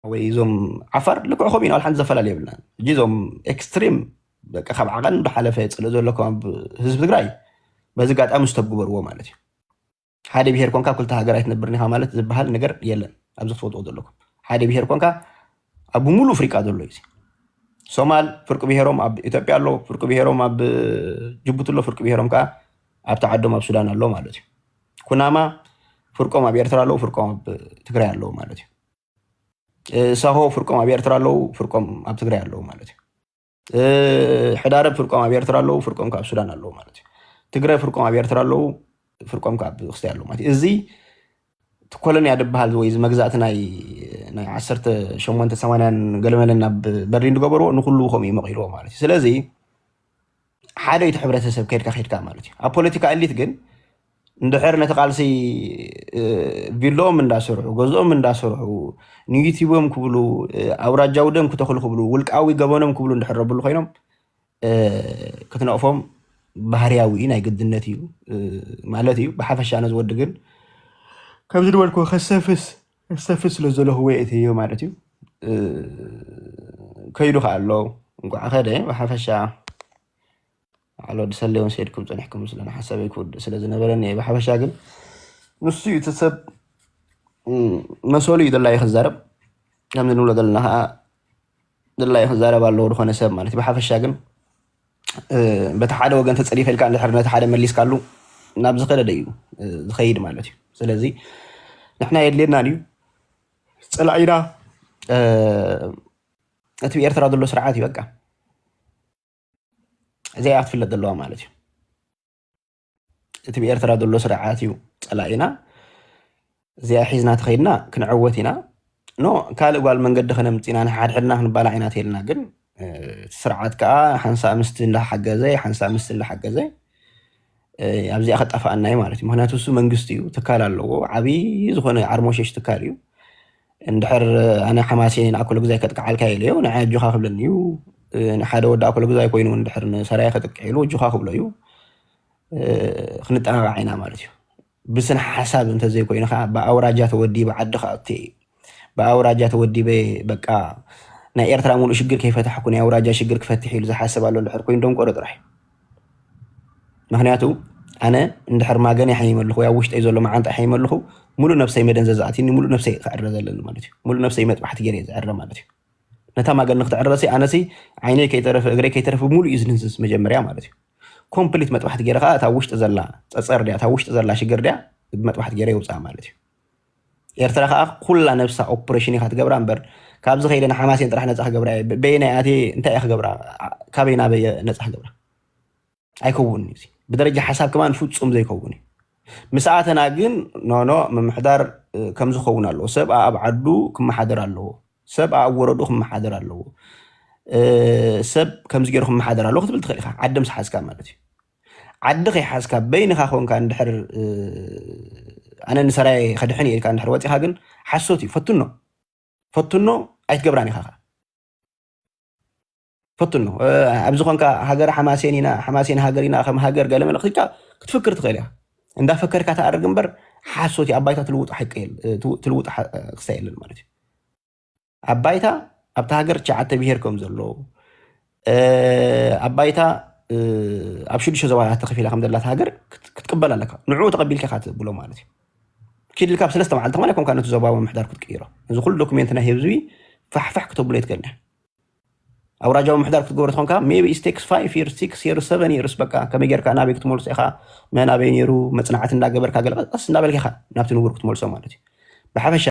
ويزوم عفر لك أخوين أول حد زفلا ليبلنا جيزوم إكستريم بقى خب عقل بحالة تسأل لكم حزب تግራይ بس قاعد أمس تبقوا مالتي حدا بيهر كونكا كل تهاجرات نبرني مالت زبحال نجر يلا أبز فوت لكم حدا بيهر كونكا أبو مولو أفريقيا دول ليسي ሶማል ፍርቅ ብሔሮም ኣብ ኢትዮጵያ ኣሎ ፍርቅ ብሔሮም ኣብ ጅቡቲ ኣሎ ፍርቅ ብሔሮም ከዓ ኣብ ተዓዶም ኣብ ሱዳን ኣሎ ማለት እዩ ኩናማ ፍርቆም ኣብ ኤርትራ ኣሎ ፍርቆም ኣብ ትግራይ ኣሎ ማለት እዩ ሳሆ ፍርቆም ኣብ ኤርትራ ኣሎ ፍርቆም ኣብ ትግራይ ኣሎ ማለት እዩ ሕዳረብ ፍርቆም ኣብ ኤርትራ ኣሎ ፍርቆም ካብ ሱዳን ኣሎ ማለት እዩ ትግራይ ፍርቆም ኣብ ኤርትራ ኣሎ ፍርቆም ካብ ክርስቲያን ኣሎ ማለት እዩ እዚ ኮሎኒያ ድበሃል ወይ መግዛእቲ ናይ 1880 ገለመለና በርሊን ዝገበርዎ ንኩሉ ከምኡ ይመቂልዎ ማለት እዩ ስለዚ ሓደ እቲ ሕብረተሰብ ከድካ ማለት እዩ ኣብ ፖለቲካ ኤሊት ግን እንድሕር ነቲ ቃልሲ ቢሎም እንዳሰርሑ ገዝኦም እንዳሰርሑ ንዩቲዩብም ክብሉ ኣውራጃው ደም ክተኽሉ ክብሉ ውልቃዊ ገበኖም ክብሉ እንድሕር ረብሉ ኮይኖም ክትነቕፎም ባህርያዊ ናይ ግድነት እዩ ማለት እዩ ብሓፈሻ ነዝወድ ግን كم زود كو خسفس لزله هو إثيو مالتيو كيدو خالو نقول أخده بحفشة على دساليون سيدكم تنحكم مثلا حسب يكون سلزنا برني بحفشة قل نصي تسب مسؤولي دلله يخزرب نعم نقول دلله يخزرب على لور خنا سب مالتي بحفشة قل بتحدى وجن تسألي في الكائن الحرنة تحدى مليس قالو نبز قدر ديو خير مالتي ስለዚህ نحن يدلنا نيو صلاعينا እቲ ኤርትራ ዘሎ ስርዓት ይበቃ زي አትፍለጥ ደለዋ ማለት እዩ እቲ ኤርትራ ዘሎ ስርዓት እዩ صلاعينا زي ሒዝና ተኸይድና ክንዕወት ኢና ኖ ካልእ ጓል መንገዲ ከነምፂና ንሓድሕድና ክንባላ ዓይናት የልና ግን ስርዓት ከዓ ሓንሳ ምስቲ እንዳሓገዘ ሓንሳ ምስቲ እንዳሓገዘ ኣብዚ ኣኸጣፋአናይ ማለት እዩ ምክንያቱ እሱ መንግስቲ እዩ ትካል ኣለዎ ዓብይ ዝኾነ ዓርሞሸሽ ትካል እዩ እንድሕር ኣነ ሓማሴን ኣኮሎ ግዛይ ከጥቃዓልካ የለዮ ንዓይ ጁኻ ክብለኒ እዩ ንሓደ ወዲ ኣኮሎ ግዛይ ኮይኑ እንድሕር ሰራይ ከጥቅዒሉ ጁኻ ክብሎ እዩ ክንጠናቀቕ ኢና ማለት እዩ ብስነ ሓሳብ እንተዘይኮይኑ ከዓ ብኣውራጃ ተወዲበ ዓድኻ እትይ ብኣውራጃ ተወዲበ በቃ ናይ ኤርትራ ሙሉእ ሽግር ከይፈታሕኩ ናይ ኣውራጃ ሽግር ክፈትሕ ኢሉ ዝሓስብ ኣሎ እንድሕር ኮይኑ ደም ቆሮ ጥራሕ ምክንያቱ ኣነ እንድሕር ማገን ይሓይመልኹ ያ ውሽጠይ ዘሎ ማዓንጣ ይሓይመልኹ ሙሉእ ነፍሰይ መደንዘ ዝኣትኒ ሙሉእ ነፍሰይ ክዕረ ዘለኒ ማለት እዩ ሙሉእ ነፍሰይ መጥባሕቲ ገይረ ዝዕረ ማለት እዩ ነታ ማገን ንክትዕረሰ ኣነሲ ዓይነይ ከይተረፈ እግረይ ከይተረፈ ሙሉእ እዩ ዝንዝዝ መጀመርያ ማለት እዩ ኮምፕሊት መጥባሕቲ ገይረ ከዓ እታ ውሽጢ ዘላ ፀፀር ድያ እታ ውሽጢ ዘላ ሽግር ድያ መጥባሕቲ ገይረ ይውፃእ ማለት እዩ ኤርትራ ከዓ ኩላ ነፍሳ ኦፕሬሽን ኢኻ ትገብራ እምበር ካብዚ ከይደና ሓማሴን ጥራሕ ነፃ ክገብራ በይናይ ኣቴ እንታይ እያ ክገብራ ካበይ ናበይ ነፃ ክገብራ ኣይከውን እዩ بدرجة حساب كمان فوتسوم زي كوني مساعتنا جن نو ممحدر كم زخونا له سبعة أبعدو كم حدر له سبعة وردو كم حدر له سب كم زجر كم حدر له خد بالتخليخة عدم سحاس كاملتي عدقي حاس كبين خاخون كان دحر أنا نسراي خدحني كان دحر واتي هاجن حسوتي فتنو أيت جبراني خاخ فتنو أبزخون كهجر حماسين هاجرينا خم هاجر قال من الخيكا كتفكر تغيرها عند فكر كتعرق جنبر حاسوتي عبايتها تلوط حقيل تلوط خسائل المالتي عبايتها أبتهاجر شعت بيهركم زلوا عبايتها أبشر شو زوايا تخفي الحمد لله تهاجر كتقبل لك نعود تقبل كخاتب بلو مالتي كيد الكاب سلسلة مع التمانية كم كانت زبابة محضر كنت كيرة إذا كل دوكمنتنا هيبزوي فح كتب ليت كنا أو راجعوا محضر في الجورة هونكا maybe it takes 5 years 6 years 7 years بقى كم يجر كأنا بيكت مول سيخا ما أنا بينيرو مثلا عتنا جبر كاجل بس نابل كخا نبتنو بركت مول سومالتي بحفش